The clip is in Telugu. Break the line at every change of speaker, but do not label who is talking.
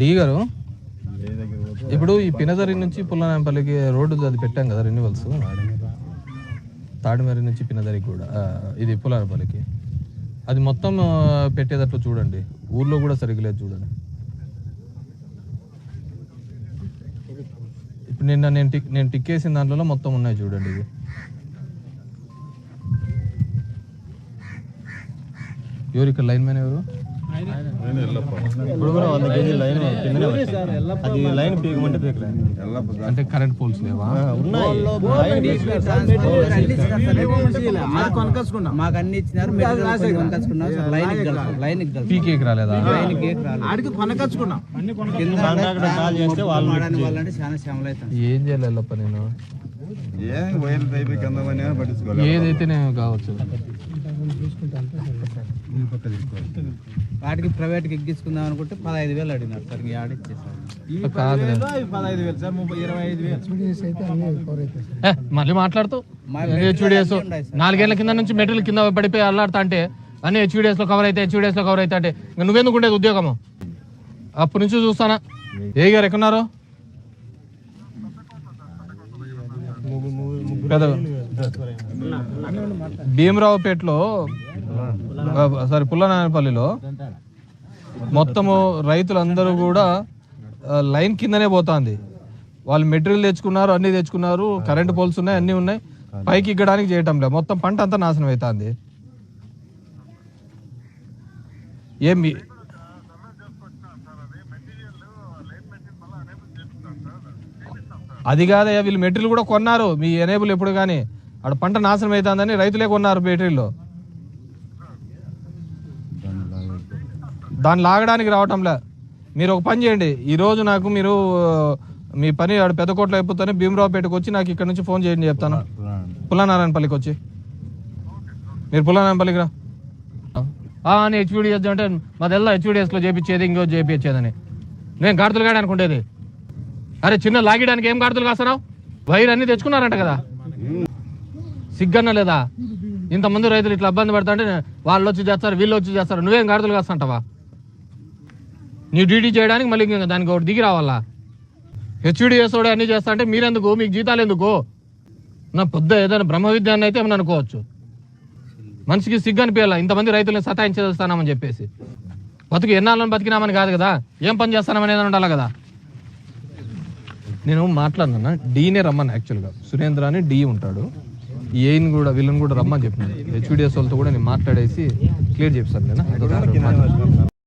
డి గారు, ఇప్పుడు ఈ పినదరి నుంచి పుల్లనాంపల్లికి రోడ్డు అది పెట్టాం కదా రెన్యువల్స్, తాడిమర్రి నుంచి పినదరికి కూడా ఇది పుల్లనాంపల్లికి, అది మొత్తం పెట్టేటట్లు చూడండి. ఊర్లో కూడా సరిగ్గా లేదు చూడండి. ఇప్పుడు నేను టిక్ వేసిన దాంట్లో మొత్తం ఉన్నాయి చూడండి. ఇది ఎవరు ఇక్కడ లైన్ మ్యాన్ ఎవరు?
ఇప్పుడు కూడా 100 కేజీ లైన్ అది లైన్ పీకమంటే పీకలేదు.
అంటే కరెంట్ పోల్స్ లేవా?
మాకు అన్ని ఇచ్చినారు,
పీకేకి రాలేదా? ఏం చేయాలి ఎల్లప్ప నేను? ఏదైతే నేను కావచ్చు
వాటికి ప్రైవేట్కి ఎక్కించుకుందాం అనుకుంటే 15,000 అడిగినారు సార్.
కాదు మళ్ళీ మాట్లాడుతూ హెచ్డీఎస్ 4 ఏళ్ల కింద నుంచి మెటీరియల్ కింద పడిపోయి అల్లాడుతా అంటే అన్ని హెచ్డీఎస్ లో కవర్ అయితే అంటే నువ్వెందుకు ఉండేది ఉద్యోగము? అప్పటి నుంచి చూస్తానా. ఏ గారు ఎక్కడున్నారు? భీమరావుపేటలో సారీ పుల్లనాయనపల్లిలో మొత్తము రైతులందరూ కూడా లైన్ కిందనే పోతుంది. వాళ్ళు మెటీరియల్ తెచ్చుకున్నారు, అన్ని తెచ్చుకున్నారు, కరెంట్ పోల్స్ ఉన్నాయి, అన్ని ఉన్నాయి, పైకి ఎక్కడానికి చేయటం లేదు. మొత్తం పంట అంతా నాశనం అవుతుంది. ఏమి అది కాదయ్యా, వీళ్ళు మెటీరియల్ కూడా కొన్నారు మీ ఎనేబుల్ ఎప్పుడు కానీ, అక్కడ పంట నాశనం అవుతుందని రైతులే కొన్నారు మెటీరియల్. దాన్ని లాగడానికి రావటంలే. మీరు ఒక పని చేయండి, ఈరోజు నాకు మీరు మీ పని ఆడ పెద్దకోట్లో అయిపోతానే భీమరావుపేటకు వచ్చి నాకు ఇక్కడ నుంచి ఫోన్ చేయండి చెప్తాను. పుల్లనారాయణపల్లికి వచ్చి మీరు పుల్లనారాయణపల్లికి రా అని హెచ్పీడిఎస్ అంటే మాదెల్లా హెచ్పీడిఎస్లో చేపించేది ఇంకో చేపించేదని నేను గాడుతులు గాడి అనుకుంటేది. అరే చిన్న లాగడానికి ఏం గాడుతులు కాస్తున్నావు? వైర్ అన్ని తెచ్చుకున్నారంట కదా, సిగ్గన్న లేదా? ఇంతమంది రైతులు ఇట్లా ఇబ్బంది పడతా అంటే వాళ్ళు వచ్చి చేస్తారు, వీళ్ళు వచ్చి చేస్తారు, నువ్వేం గాడుతులు కాస్తుంటావా? నీ డ్యూటీ చేయడానికి మళ్ళీ దానికి ఒకటి దిగి రావాలా? హెచ్డీఎస్ వాడు అన్ని చేస్తా అంటే మీరెందుకు, మీకు జీతాలు ఎందుకు? నా పొద్దు ఏదైనా బ్రహ్మ విద్యాన్ని అయితే ఏమని అనుకోవచ్చు. మనిషికి సిగ్గు అనిపించాలా ఇంతమంది రైతులను సతాయించేస్తామని చెప్పేసి. బతుకు ఎన్నాళ్ళని బతికినామని కాదు కదా, ఏం పని చేస్తామని ఏదైనా ఉండాలి కదా. నేను మాట్లాడినా డీనే రమ్మని, యాక్చువల్గా సురేంద్ర అని డీ ఉంటాడు, ఏని కూడా వీళ్ళని కూడా రమ్మని చెప్పినాను. హెచ్డీఎస్ వాళ్ళతో కూడా నేను మాట్లాడేసి క్లియర్ చేస్తాను. నేను